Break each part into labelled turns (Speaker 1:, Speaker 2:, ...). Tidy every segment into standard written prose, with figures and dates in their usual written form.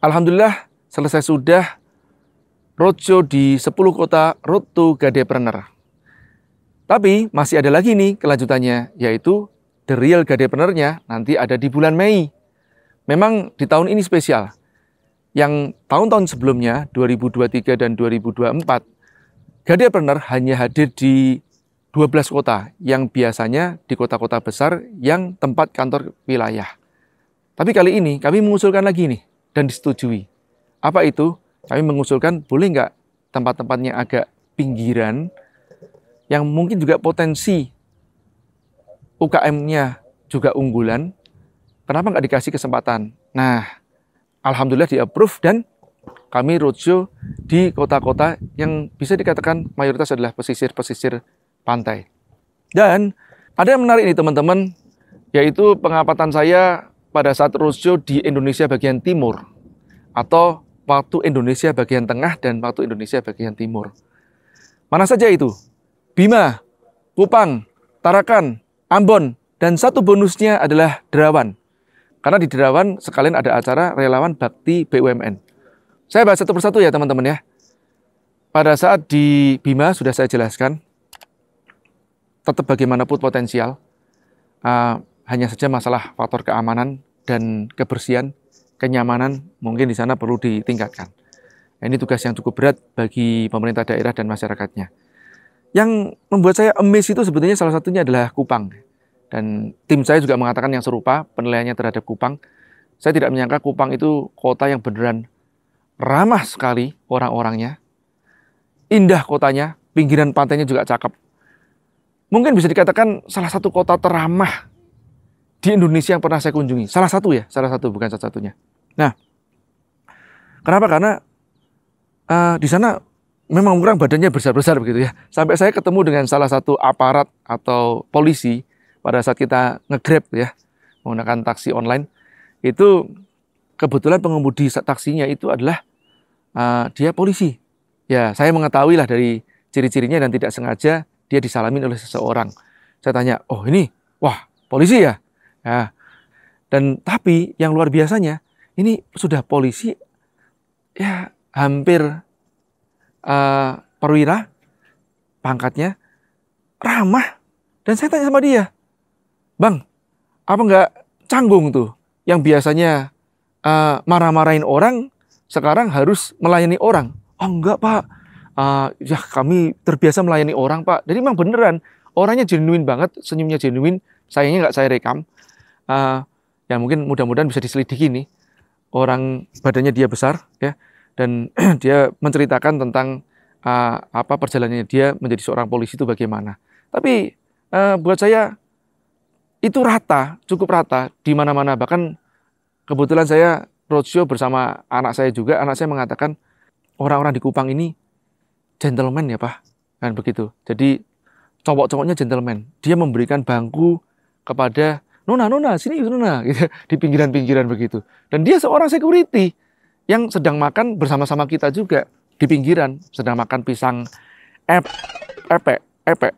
Speaker 1: Alhamdulillah selesai sudah roadshow di 10 kota Road to Gadepreneur. Tapi masih ada lagi nih kelanjutannya, yaitu The Real Gadepreneur-nya nanti ada di bulan Mei. Memang di tahun ini spesial. Yang tahun-tahun sebelumnya, 2023 dan 2024, Gadepreneur hanya hadir di 12 kota, yang biasanya di kota-kota besar yang tempat kantor wilayah. Tapi kali ini kami mengusulkan lagi nih, dan disetujui. Apa itu? Kami mengusulkan boleh nggak tempat-tempatnya agak pinggiran, yang mungkin juga potensi UKM-nya juga unggulan, kenapa nggak dikasih kesempatan? Nah, alhamdulillah di-approve dan kami roadshow di kota-kota yang bisa dikatakan mayoritas adalah pesisir-pesisir pantai. Dan ada yang menarik nih teman-teman, yaitu pengamatan saya pada saat roadshow di Indonesia bagian timur, atau waktu Indonesia bagian tengah dan waktu Indonesia bagian timur. Mana saja itu? Bima, Kupang, Tarakan, Ambon, dan satu bonusnya adalah Derawan. Karena di Derawan sekalian ada acara relawan bakti BUMN. Saya bahas satu persatu ya teman-teman ya. Pada saat di Bima sudah saya jelaskan, tetap bagaimanapun potensial, hanya saja masalah faktor keamanan dan kebersihan, kenyamanan mungkin di sana perlu ditingkatkan. Ini tugas yang cukup berat bagi pemerintah daerah dan masyarakatnya. Yang membuat saya amazed itu sebetulnya salah satunya adalah Kupang. Dan tim saya juga mengatakan yang serupa penilaiannya terhadap Kupang. Saya tidak menyangka Kupang itu kota yang beneran ramah sekali orang-orangnya. Indah kotanya, pinggiran pantainya juga cakep. Mungkin bisa dikatakan salah satu kota teramah di Indonesia yang pernah saya kunjungi. Salah satu ya, salah satu, bukan satu-satunya. Nah, kenapa? Karena di sana memang orang badannya besar-besar begitu ya. Sampai saya ketemu dengan salah satu aparat atau polisi pada saat kita nge-grab ya, menggunakan taksi online. Itu kebetulan pengemudi taksinya itu adalah dia polisi. Ya, saya mengetahui lah dari ciri-cirinya dan tidak sengaja dia disalamin oleh seseorang. Saya tanya, oh ini, wah polisi ya? Ya. Dan tapi yang luar biasanya, ini sudah polisi ya hampir perwira, pangkatnya ramah. Dan saya tanya sama dia, Bang, apa nggak canggung tuh yang biasanya marah-marahin orang, sekarang harus melayani orang? Oh enggak Pak, ya kami terbiasa melayani orang Pak. Jadi memang beneran, orangnya genuine banget, senyumnya genuine, sayangnya nggak saya rekam. Ya mungkin mudah-mudahan bisa diselidiki nih, orang badannya dia besar ya, dan dia menceritakan tentang apa perjalanannya dia menjadi seorang polisi itu bagaimana. Tapi buat saya itu rata, cukup rata di mana-mana. Bahkan kebetulan saya roadshow bersama anak saya juga. Anak saya mengatakan orang-orang di Kupang ini gentleman ya Pak, kan begitu. Jadi cowok-cowoknya gentleman. Dia memberikan bangku kepada Nona, sini Nona, gitu, di pinggiran-pinggiran begitu. Dan dia seorang security yang sedang makan bersama-sama kita juga di pinggiran, sedang makan pisang epek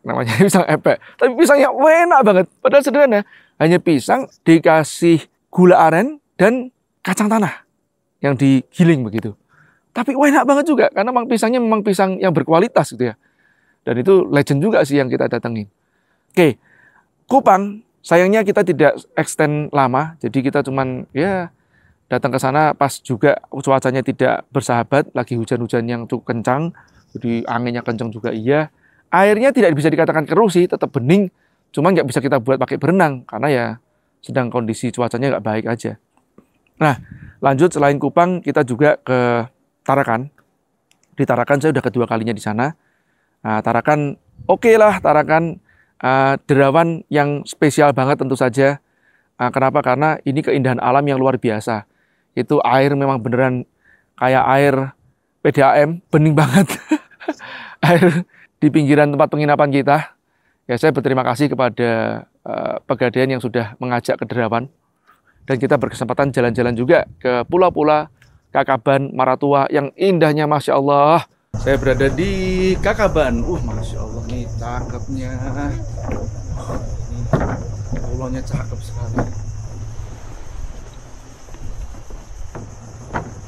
Speaker 1: namanya, pisang epek. Tapi pisangnya enak banget, padahal sederhana, hanya pisang dikasih gula aren dan kacang tanah yang digiling begitu. Tapi enak banget juga, karena memang pisangnya memang pisang yang berkualitas gitu ya. Dan itu legend juga sih yang kita datengin. Oke, Kupang, sayangnya kita tidak extend lama, jadi kita cuman ya datang ke sana pas juga cuacanya tidak bersahabat, lagi hujan-hujan yang cukup kencang, jadi anginnya kencang juga iya. Airnya tidak bisa dikatakan keruh sih, tetap bening, cuman nggak bisa kita buat pakai berenang, karena ya sedang kondisi cuacanya nggak baik aja. Nah, lanjut selain Kupang, kita juga ke Tarakan. Di Tarakan saya udah kedua kalinya di sana. Nah, Tarakan oke lah, Tarakan Derawan yang spesial banget tentu saja. Kenapa? Karena ini keindahan alam yang luar biasa. Itu air memang beneran kayak air PDAM, bening banget. Air di pinggiran tempat penginapan kita. Ya, saya berterima kasih kepada Pegadaian yang sudah mengajak ke Derawan. Dan kita berkesempatan jalan-jalan juga ke pulau-pulau Kakaban, Maratua yang indahnya Masya Allah. Saya berada di Kakaban. Masya Allah nih cakepnya. Ini pulaunya cakep sekali.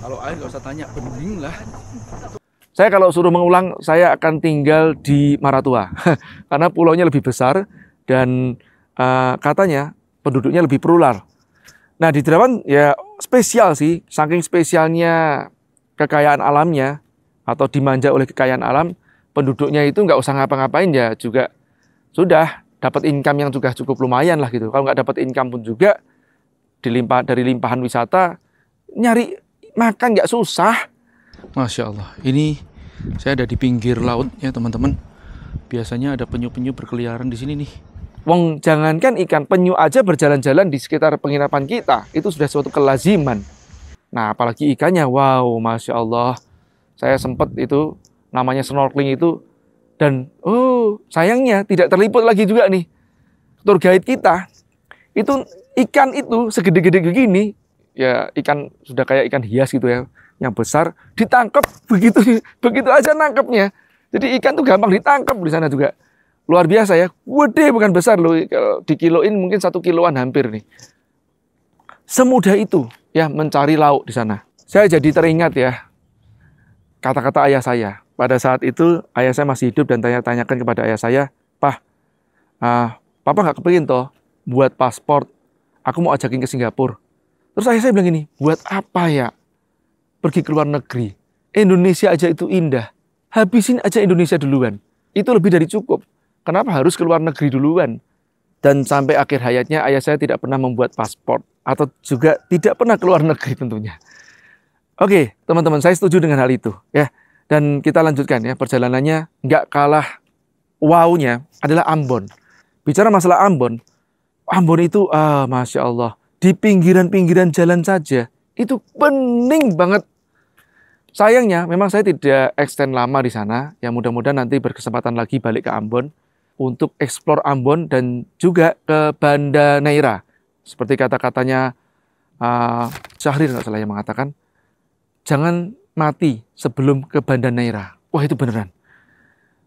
Speaker 1: Kalau air nggak usah tanya, bening lah. Saya kalau suruh mengulang, saya akan tinggal di Maratua. Karena pulaunya lebih besar dan katanya penduduknya lebih plural. Nah di Derawan ya spesial sih, saking spesialnya kekayaan alamnya atau dimanja oleh kekayaan alam, penduduknya itu nggak usah ngapa-ngapain ya juga sudah dapat income yang juga cukup lumayan lah gitu. Kalau nggak dapat income pun juga dari limpahan wisata, nyari makan nggak susah. Masya Allah, ini saya ada di pinggir laut ya teman-teman. Biasanya ada penyu-penyu berkeliaran di sini nih. Wong jangankan ikan, penyu aja berjalan-jalan di sekitar penginapan kita, itu sudah suatu kelaziman. Nah apalagi ikannya, wow Masya Allah. Saya sempat itu namanya snorkeling itu, dan sayangnya tidak terliput lagi juga nih. Tour guide kita itu ikan itu segede-gede begini, ya ikan sudah kayak ikan hias gitu ya, yang besar ditangkap begitu aja nangkepnya. Jadi ikan tuh gampang ditangkap di sana juga. Luar biasa ya, gede bukan besar loh, kalau dikiloin mungkin 1 kiloan hampir nih. Semudah itu ya mencari lauk di sana. Saya jadi teringat ya kata-kata ayah saya. Pada saat itu ayah saya masih hidup dan tanya-tanyakan kepada ayah saya, "Pah, Papa nggak kepingin toh buat paspor, aku mau ajakin ke Singapura." Terus ayah saya bilang gini, "Buat apa ya pergi ke luar negeri? Indonesia aja itu indah. Habisin aja Indonesia duluan. Itu lebih dari cukup. Kenapa harus ke luar negeri duluan?" Dan sampai akhir hayatnya ayah saya tidak pernah membuat paspor atau juga tidak pernah ke luar negeri tentunya. Oke, teman-teman, saya setuju dengan hal itu ya. Dan kita lanjutkan ya, perjalanannya nggak kalah wow-nya adalah Ambon. Bicara masalah Ambon, Ambon itu Masya Allah, di pinggiran-pinggiran jalan saja itu bening banget. Sayangnya memang saya tidak extend lama di sana. Ya mudah-mudahan nanti berkesempatan lagi balik ke Ambon untuk explore Ambon dan juga ke Banda Neira. Seperti kata-katanya Syahrir nggak salah yang mengatakan, jangan mati sebelum ke Banda Neira. Wah itu beneran.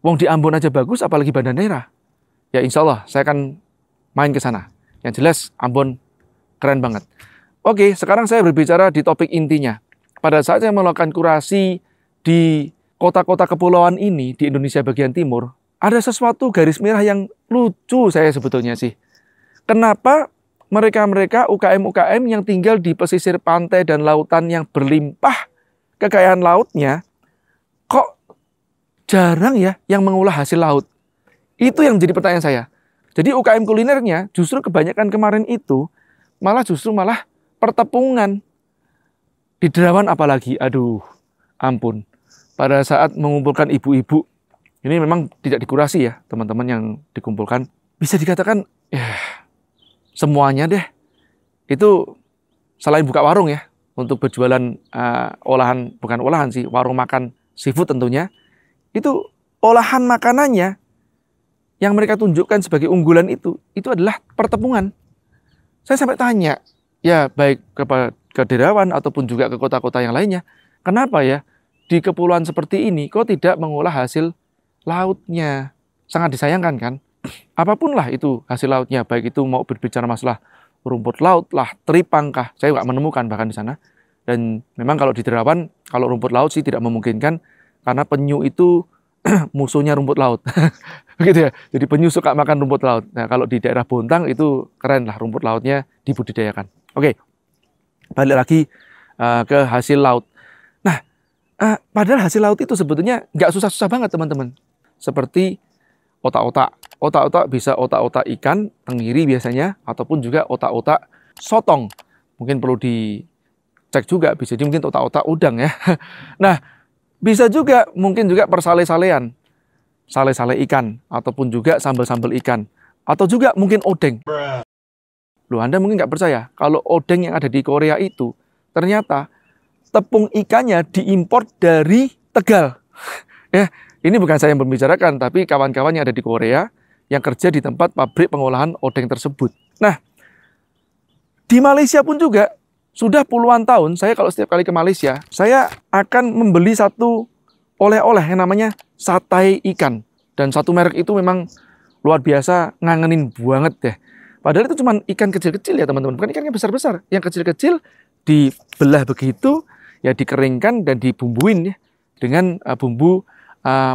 Speaker 1: Wong di Ambon aja bagus, apalagi Banda Neira. Ya insya Allah saya akan main ke sana. Yang jelas Ambon keren banget. Oke, sekarang saya berbicara di topik intinya. Pada saat saya melakukan kurasi di kota-kota kepulauan ini di Indonesia bagian timur, ada sesuatu garis merah yang lucu saya sebetulnya sih. Kenapa mereka-mereka UKM-UKM yang tinggal di pesisir pantai dan lautan yang berlimpah kekayaan lautnya, kok jarang ya yang mengolah hasil laut? Itu yang menjadi pertanyaan saya. Jadi UKM kulinernya justru kebanyakan kemarin itu malah pertepungan. Di Derawan apalagi, aduh ampun. Pada saat mengumpulkan ibu-ibu, ini memang tidak dikurasi ya teman-teman yang dikumpulkan. Bisa dikatakan ya semuanya deh. Itu selain buka warung ya, untuk berjualan bukan olahan sih, warung makan seafood tentunya. Itu olahan makanannya yang mereka tunjukkan sebagai unggulan itu adalah pertepungan. Saya sampai tanya, ya baik ke Derawan ataupun juga ke kota-kota yang lainnya, kenapa ya di kepulauan seperti ini kok tidak mengolah hasil lautnya? Sangat disayangkan kan? Apapun lah itu hasil lautnya, baik itu mau berbicara masalah rumput laut lah, teripang kah, saya nggak menemukan bahkan di sana. Dan memang kalau di Derawan, kalau rumput laut sih tidak memungkinkan karena penyu itu musuhnya rumput laut. Begitu ya. Jadi penyu suka makan rumput laut. Nah, kalau di daerah Bontang itu keren lah rumput lautnya dibudidayakan. Oke. Balik lagi ke hasil laut. Nah, padahal hasil laut itu sebetulnya nggak susah-susah banget teman-teman. Seperti otak-otak. Otak-otak bisa otak-otak ikan, tenggiri biasanya, ataupun juga otak-otak sotong. Mungkin perlu dicek juga, bisa jadi mungkin otak-otak udang ya. Nah, bisa juga mungkin juga persale-salean. Sale-sale ikan, ataupun juga sambal-sambal ikan. Atau juga mungkin odeng. Loh, Anda mungkin nggak percaya, kalau odeng yang ada di Korea itu, ternyata tepung ikannya diimpor dari Tegal. Ya, ini bukan saya yang membicarakan, tapi kawan-kawan yang ada di Korea, yang kerja di tempat pabrik pengolahan odeng tersebut. Nah, di Malaysia pun juga, sudah puluhan tahun, saya kalau setiap kali ke Malaysia, saya akan membeli satu oleh-oleh yang namanya sate ikan. Dan satu merek itu memang luar biasa, ngangenin banget deh. Padahal itu cuma ikan kecil-kecil ya teman-teman, bukan ikan yang besar-besar. Yang kecil-kecil dibelah begitu, ya dikeringkan dan dibumbuin ya dengan bumbu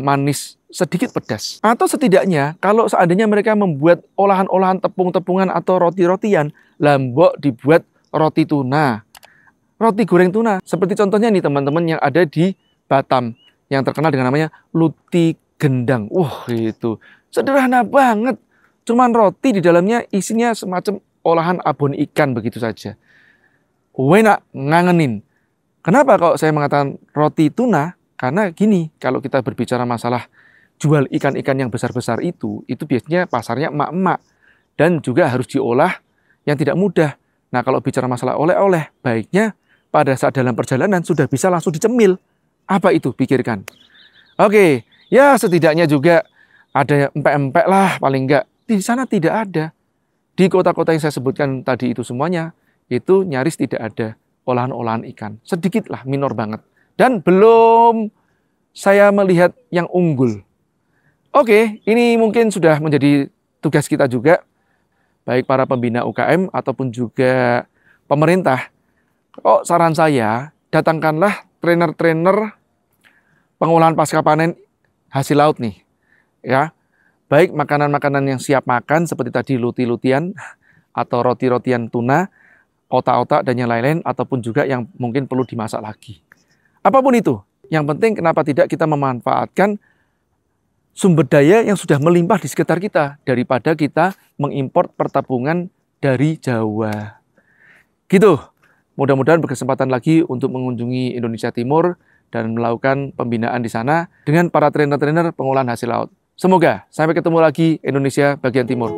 Speaker 1: manis sedikit pedas. Atau setidaknya kalau seandainya mereka membuat olahan-olahan tepung-tepungan atau roti-rotian, lambok dibuat roti tuna, roti goreng tuna. Seperti contohnya nih teman-teman yang ada di Batam yang terkenal dengan namanya luti gendang. Itu sederhana banget. Cuman roti di dalamnya isinya semacam olahan abon ikan begitu saja. Enak, ngangenin. Kenapa kalau saya mengatakan roti tuna? Karena gini, kalau kita berbicara masalah jual ikan-ikan yang besar-besar itu biasanya pasarnya emak-emak. Dan juga harus diolah yang tidak mudah. Nah kalau bicara masalah oleh-oleh, baiknya pada saat dalam perjalanan sudah bisa langsung dicemil. Apa itu? Pikirkan. Oke, ya setidaknya juga ada empek-empek lah paling enggak. Di sana tidak ada. Di kota-kota yang saya sebutkan tadi itu semuanya, itu nyaris tidak ada olahan-olahan ikan. Sedikit lah, minor banget. Dan belum saya melihat yang unggul. Oke, ini mungkin sudah menjadi tugas kita juga, baik para pembina UKM ataupun juga pemerintah. Saran saya, datangkanlah trainer-trainer pengolahan pasca panen hasil laut nih. Ya, baik makanan-makanan yang siap makan seperti tadi luti-lutian atau roti-rotian tuna, otak-otak dan yang lain-lain, ataupun juga yang mungkin perlu dimasak lagi. Apapun itu, yang penting kenapa tidak kita memanfaatkan sumber daya yang sudah melimpah di sekitar kita daripada kita mengimpor pertappungan dari Jawa. Gitu. Mudah-mudahan berkesempatan lagi untuk mengunjungi Indonesia Timur dan melakukan pembinaan di sana dengan para trainer-trainer pengolahan hasil laut. Semoga sampai ketemu lagi Indonesia bagian timur.